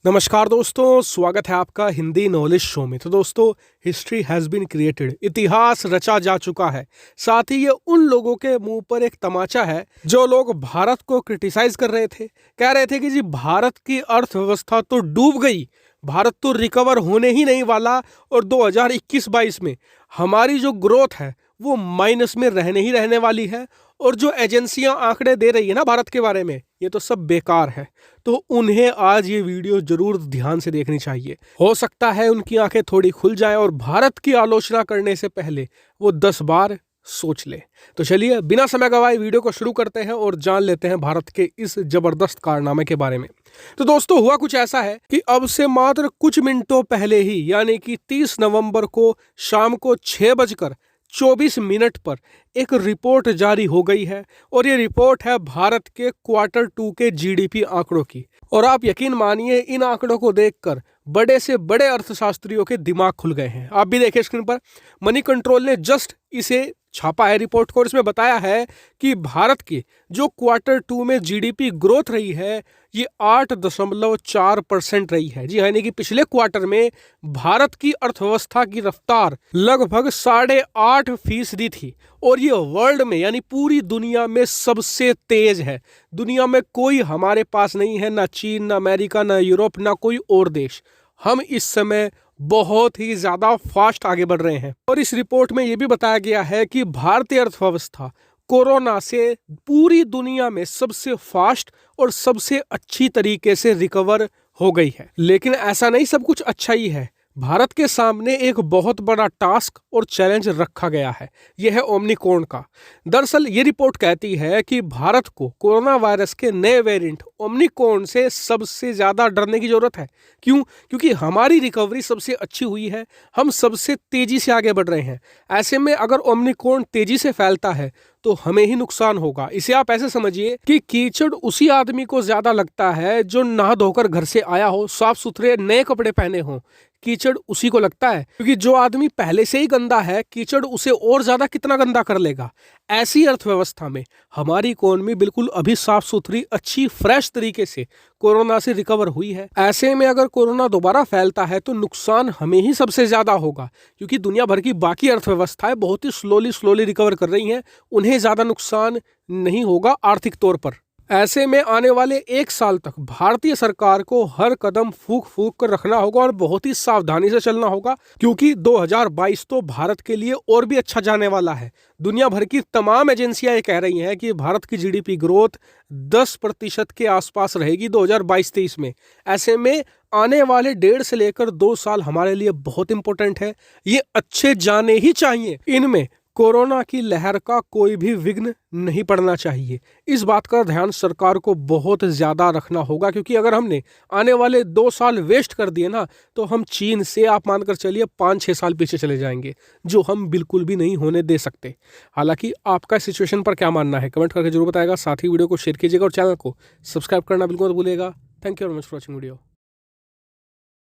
नमस्कार दोस्तों, स्वागत है आपका हिंदी नॉलेज शो में। तो दोस्तों, हिस्ट्री हैज़ बीन क्रिएटेड, इतिहास रचा जा चुका है। साथ ही ये उन लोगों के मुंह पर एक तमाचा है जो लोग भारत को क्रिटिसाइज कर रहे थे, कह रहे थे कि जी भारत की अर्थव्यवस्था तो डूब गई, भारत तो रिकवर होने ही नहीं वाला और 2021-22 में हमारी जो ग्रोथ है वो माइनस में रहने ही रहने वाली है, और जो एजेंसियां आंकड़े दे रही है ना भारत के बारे में, ये तो सब बेकार है। तो उन्हें आज ये वीडियो जरूर ध्यान से देखनी चाहिए। हो सकता है उनकी आंखें थोड़ी खुल जाएं और भारत की आलोचना करने से पहले वो 10 बार सोच ले। तो चलिए बिना समय गवाए वीडियो को शुरू करते हैं और जान लेते हैं भारत के इस जबरदस्त कारनामे के बारे में। तो दोस्तों, हुआ कुछ ऐसा है कि अब से मात्र कुछ मिनटों पहले ही, यानी कि 30 नवंबर को शाम को 6:24 पर एक रिपोर्ट जारी हो गई है, और ये रिपोर्ट है भारत के Q2 के जीडीपी आंकड़ों की। और आप यकीन मानिए, इन आंकड़ों को देखकर बड़े से बड़े अर्थशास्त्रियों के दिमाग खुल गए हैं। आप भी देखिए स्क्रीन पर, मनी कंट्रोल ने जस्ट इसे छापा है रिपोर्ट को, और इसमें बताया है कि भारत की जो Q2 में जीडीपी ग्रोथ रही है ये 8.4% रही है। जी, यानी कि पिछले क्वार्टर में भारत की अर्थव्यवस्था की रफ्तार लगभग 8.5% थी, और ये वर्ल्ड में यानी पूरी दुनिया में सबसे तेज है। दुनिया में कोई हमारे पास नहीं है, ना चीन, ना अमेरिका, ना यूरोप, ना कोई और देश। हम इस समय बहुत ही ज्यादा फास्ट आगे बढ़ रहे हैं। और इस रिपोर्ट में यह भी बताया गया है कि भारतीय अर्थव्यवस्था कोरोना से पूरी दुनिया में सबसे फास्ट और सबसे अच्छी तरीके से रिकवर हो गई है। लेकिन ऐसा नहीं सब कुछ अच्छा ही है। भारत के सामने एक बहुत बड़ा टास्क और चैलेंज रखा गया है, यह है ओमिक्रॉन का। दरअसल ये रिपोर्ट कहती है कि भारत को कोरोना वायरस के नए वेरिएंट ओमिक्रॉन से सबसे ज्यादा डरने की जरूरत है। क्यों? क्योंकि हमारी रिकवरी सबसे अच्छी हुई है, हम सबसे तेजी से आगे बढ़ रहे हैं। ऐसे में अगर ओमिक्रॉन तेजी से फैलता है तो हमें ही नुकसान होगा। इसे आप ऐसे समझिए कि कीचड़ उसी आदमी को ज्यादा लगता है जो नहा धोकर घर से आया हो, साफ सुथरे नए कपड़े पहने हो। कीचड़ उसी को लगता है, क्योंकि जो आदमी पहले से ही गंदा है, कीचड़ उसे और ज्यादा कितना गंदा कर लेगा। ऐसी अर्थव्यवस्था में हमारी इकोनॉमी बिल्कुल अभी साफ सुथरी, अच्छी, फ्रेश तरीके से कोरोना से रिकवर हुई है। ऐसे में अगर कोरोना दोबारा फैलता है तो नुकसान हमें ही सबसे ज्यादा होगा, क्योंकि दुनिया भर की बाकी अर्थव्यवस्थाएं बहुत ही स्लोली रिकवर कर रही हैं, उन्हें ज्यादा नुकसान नहीं होगा आर्थिक तौर पर। ऐसे में आने वाले 1 साल तक भारतीय सरकार को हर कदम फूंक फूंक कर रखना होगा और बहुत ही सावधानी से चलना होगा, क्योंकि 2022 तो भारत के लिए और भी अच्छा जाने वाला है। दुनिया भर की तमाम एजेंसियां ये कह रही हैं कि भारत की जीडीपी ग्रोथ 10% के आसपास रहेगी 2022-23 में। ऐसे में आने वाले 1.5 से लेकर 2 साल हमारे लिए बहुत इंपॉर्टेंट है, ये अच्छे जाने ही चाहिए। इनमें कोरोना की लहर का कोई भी विघ्न नहीं पड़ना चाहिए। इस बात का ध्यान सरकार को बहुत ज्यादा रखना होगा, क्योंकि अगर हमने आने वाले 2 साल वेस्ट कर दिए ना, तो हम चीन से आप मानकर चलिए 5-6 साल पीछे चले जाएंगे, जो हम बिल्कुल भी नहीं होने दे सकते। हालांकि आपका सिचुएशन पर क्या मानना है कमेंट करके जरूर बताएगा। साथ ही वीडियो को शेयर कीजिएगा और चैनल को सब्सक्राइब करना बिल्कुल मत भूलिएगा। Thank you very much for watching video.